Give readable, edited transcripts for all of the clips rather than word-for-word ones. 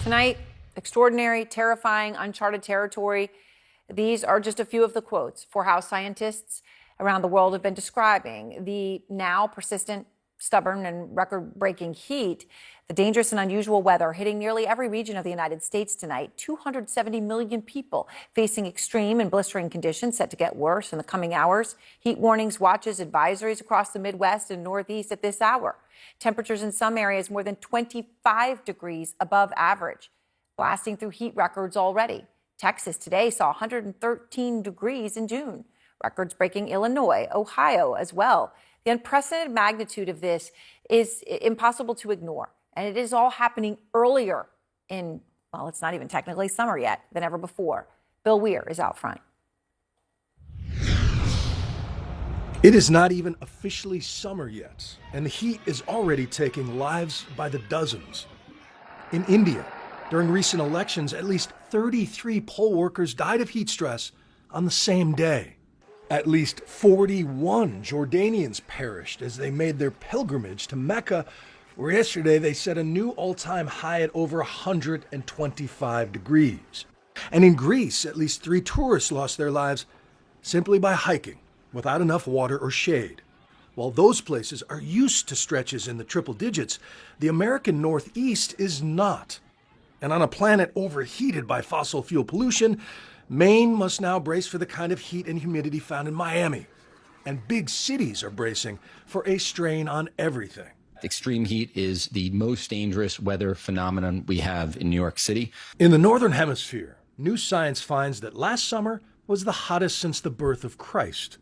Tonight, extraordinary, terrifying, uncharted territory. These are just a few of the quotes for how scientists around the world have been describing the now persistent, stubborn, and record-breaking heat, the dangerous and unusual weather hitting nearly every region of the United States tonight. 270 million people facing extreme and blistering conditions set to get worse in the coming hours. Heat warnings, watches, advisories across the Midwest and Northeast at this hour. Temperatures in some areas more than 25 degrees above average, blasting through heat records already. Texas today saw 113 degrees in June. Records breaking Illinois, Ohio as well. The unprecedented magnitude of this is impossible to ignore. And it is all happening earlier in, well, it's not even technically summer yet, than ever before. Bill Weir is out front. It is not even officially summer yet, and the heat is already taking lives by the dozens. In India, during recent elections, at least 33 poll workers died of heat stress on the same day. At least 41 Jordanians perished as they made their pilgrimage to Mecca, where yesterday they set a new all-time high at over 125 degrees. And in Greece, at least 3 tourists lost their lives simply by hiking without enough water or shade. While those places are used to stretches in the triple digits, the American Northeast is not. And on a planet overheated by fossil fuel pollution, Maine must now brace for the kind of heat and humidity found in Miami. And big cities are bracing for a strain on everything. Extreme heat is the most dangerous weather phenomenon we have in New York City. In the Northern Hemisphere, new science finds that last summer was the hottest since the birth of Christ.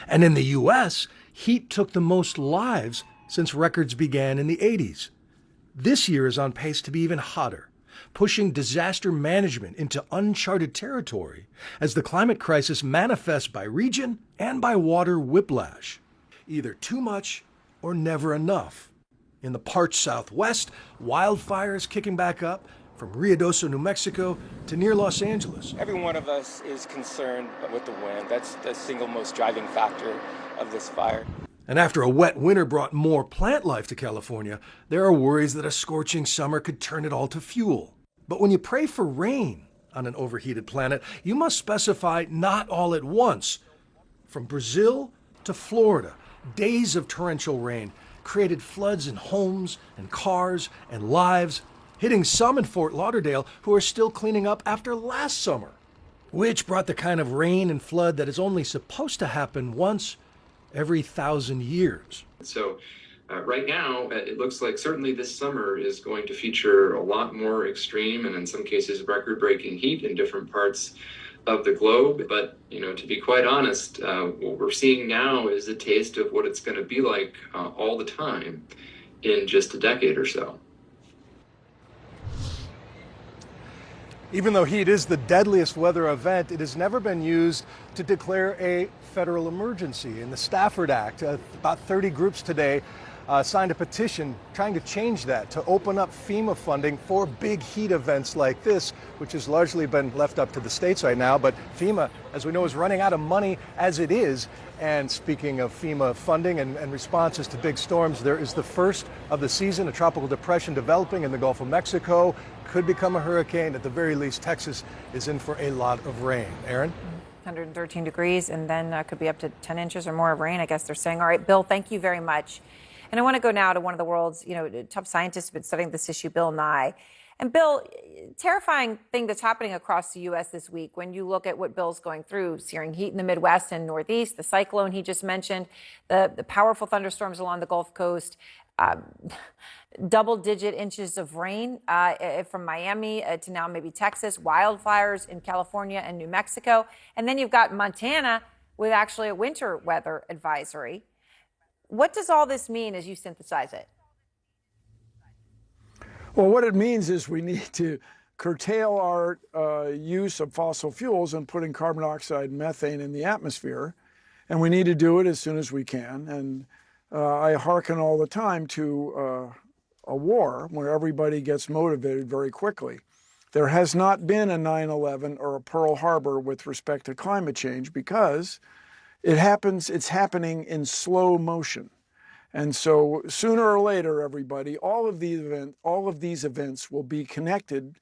And in the U.S., heat took the most lives since records began in the 80s. This year is on pace to be even hotter, pushing disaster management into uncharted territory as the climate crisis manifests by region and by water whiplash. Either too much or never enough. In the parched Southwest, wildfires kicking back up from Ruidoso, New Mexico to near Los Angeles. Every one of us is concerned with the wind. That's the single most driving factor of this fire. And after a wet winter brought more plant life to California, there are worries that a scorching summer could turn it all to fuel. But when you pray for rain on an overheated planet, you must specify not all at once. From Brazil to Florida, days of torrential rain created floods in homes and cars and lives, hitting some in Fort Lauderdale who are still cleaning up after last summer, which brought the kind of rain and flood that is only supposed to happen once every 1,000 years. So right now, it looks like certainly this summer is going to feature a lot more extreme and in some cases record-breaking heat in different parts of the globe. But, to be quite honest, what we're seeing now is a taste of what it's going to be like all the time in just a decade or so. Even though heat is the deadliest weather event, it has never been used to declare a federal emergency. In the Stafford Act, about 30 groups today signed a petition trying to change that, to open up FEMA funding for big heat events like this, which has largely been left up to the states right now. But FEMA, as we know, is running out of money as it is. And speaking of FEMA funding and responses to big storms, there is the first of the season, a tropical depression developing in the Gulf of Mexico. Could become a hurricane. At the very least, Texas is in for a lot of rain. Aaron? 113 degrees, and then could be up to 10 inches or more of rain, I guess they're saying. All right, Bill, thank you very much. And I want to go now to one of the world's, top scientists who's been studying this issue, Bill Nye. And Bill, terrifying thing that's happening across the U.S. this week when you look at what Bill's going through, searing heat in the Midwest and Northeast, the cyclone he just mentioned, the powerful thunderstorms along the Gulf Coast, double-digit inches of rain from Miami to now maybe Texas, wildfires in California and New Mexico. And then you've got Montana with actually a winter weather advisory. What does all this mean as you synthesize it? Well, what it means is we need to curtail our use of fossil fuels and putting carbon dioxide and methane in the atmosphere. And we need to do it as soon as we can. And I hearken all the time to a war where everybody gets motivated very quickly. There has not been a 9/11 or a Pearl Harbor with respect to climate change because it's happening in slow motion. And so sooner or later, everybody, all of these events will be connected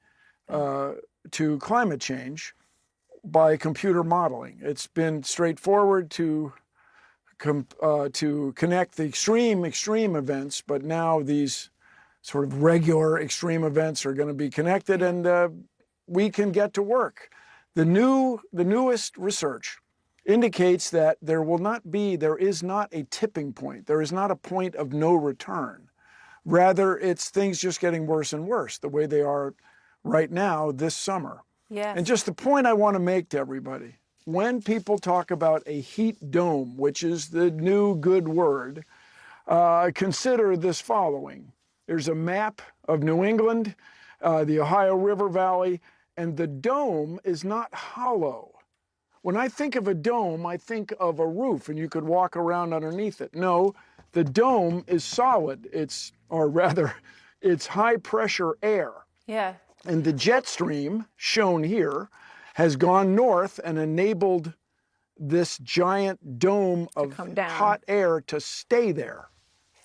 to climate change by computer modeling. It's been straightforward to connect the extreme events, but now these sort of regular extreme events are going to be connected, and we can get to work. The newest research indicates that there is not a tipping point. There is not a point of no return. Rather, it's things just getting worse and worse, the way they are right now this summer. Yes. And just the point I want to make to everybody, when people talk about a heat dome, which is the new good word, consider this following. There's a map of New England, the Ohio River Valley, and the dome is not hollow. When I think of a dome, I think of a roof, and you could walk around underneath it. No, the dome is solid. It's high pressure air. Yeah. And the jet stream, shown here, has gone north and enabled this giant dome of hot air to stay there.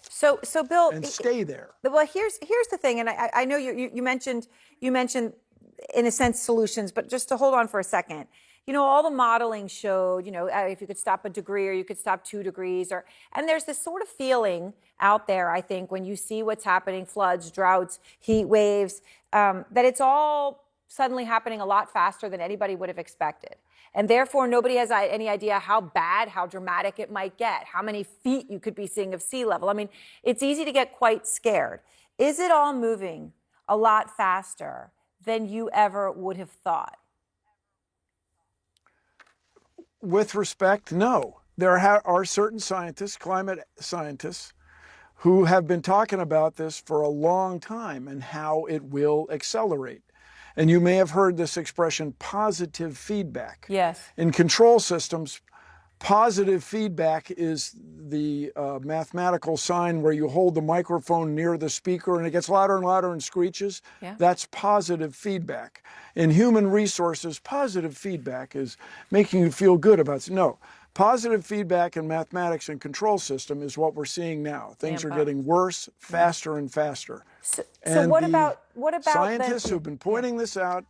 So Bill, and stay there. Well, here's the thing, and I know you mentioned in a sense solutions, but just to hold on for a second. You know, all the modeling showed, if you could stop a degree or you could stop 2 degrees, and there's this sort of feeling out there, I think, when you see what's happening, floods, droughts, heat waves, that it's all suddenly happening a lot faster than anybody would have expected. And therefore, nobody has any idea how bad, how dramatic it might get, how many feet you could be seeing of sea level. I mean, it's easy to get quite scared. Is it all moving a lot faster than you ever would have thought? With respect, no. There are certain scientists, climate scientists, who have been talking about this for a long time and how it will accelerate. And you may have heard this expression, positive feedback. Yes. In control systems, positive feedback is the mathematical sign where you hold the microphone near the speaker and it gets louder and louder and screeches. Yeah. That's positive feedback. In human resources, positive feedback is making you feel good about it. No, positive feedback in mathematics and control system is what we're seeing now. Things are getting worse, faster and faster. So and what about scientists who've been pointing this out,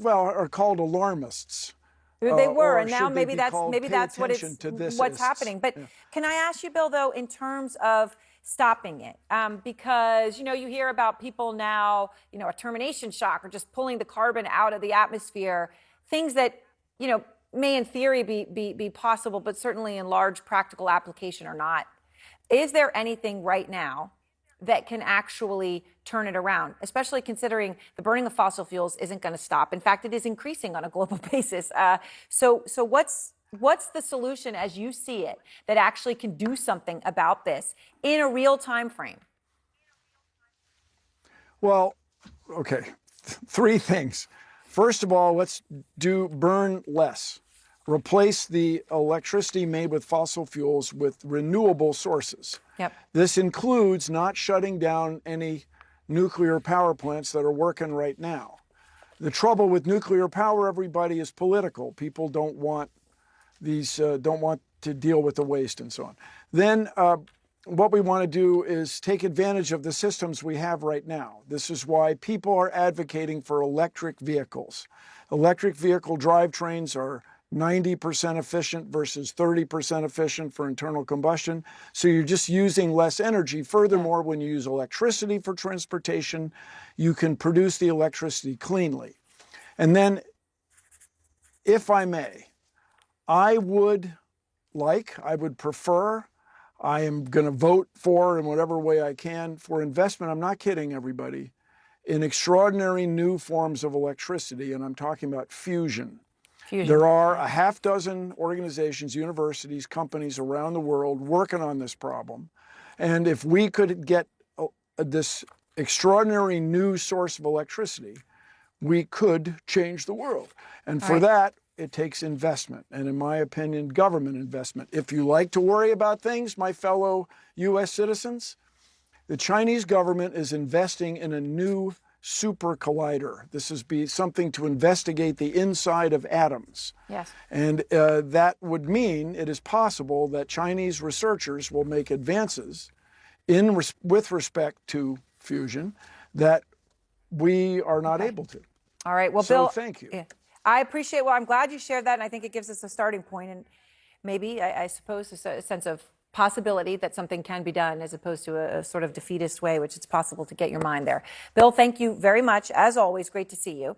are called alarmists. They were, and should now they maybe be that's called maybe pay that's attention to this what's happening. But can I ask you, Bill, though, in terms of stopping it, because you hear about people now, a termination shock or just pulling the carbon out of the atmosphere, things that may in theory be possible, but certainly in large practical application are not. Is there anything right now that can actually turn it around, especially considering the burning of fossil fuels isn't going to stop? In fact, it is increasing on a global basis. So what's the solution as you see it that actually can do something about this in a real time frame? Well, okay, 3 things. First of all, let's burn less. Replace the electricity made with fossil fuels with renewable sources. Yep. This includes not shutting down any nuclear power plants that are working right now. The trouble with nuclear power, everybody, is political. People don't want to deal with the waste and so on. Then what we want to do is take advantage of the systems we have right now. This is why people are advocating for electric vehicles. Electric vehicle drivetrains are 90% efficient versus 30% efficient for internal combustion. So you're just using less energy. Furthermore, when you use electricity for transportation, you can produce the electricity cleanly. And then, if I may, I would prefer, I am going to vote for in whatever way I can for investment. I'm not kidding, everybody, in extraordinary new forms of electricity, and I'm talking about fusion. There are a half dozen organizations, universities, companies around the world working on this problem. And if we could get this extraordinary new source of electricity, we could change the world. And for that, it takes investment. And in my opinion, government investment. If you like to worry about things, my fellow U.S. citizens, the Chinese government is investing in a new super collider. This is something to investigate the inside of atoms. Yes. And that would mean it is possible that Chinese researchers will make advances with respect to fusion that we are not able to. All right. Well, So Bill, thank you. yeah, I appreciate. Well, I'm glad you shared that, and I think it gives us a starting point, and maybe I suppose a sense of possibility that something can be done, as opposed to a sort of defeatist way, which it's possible to get your mind there. Bill, thank you very much. As always, great to see you.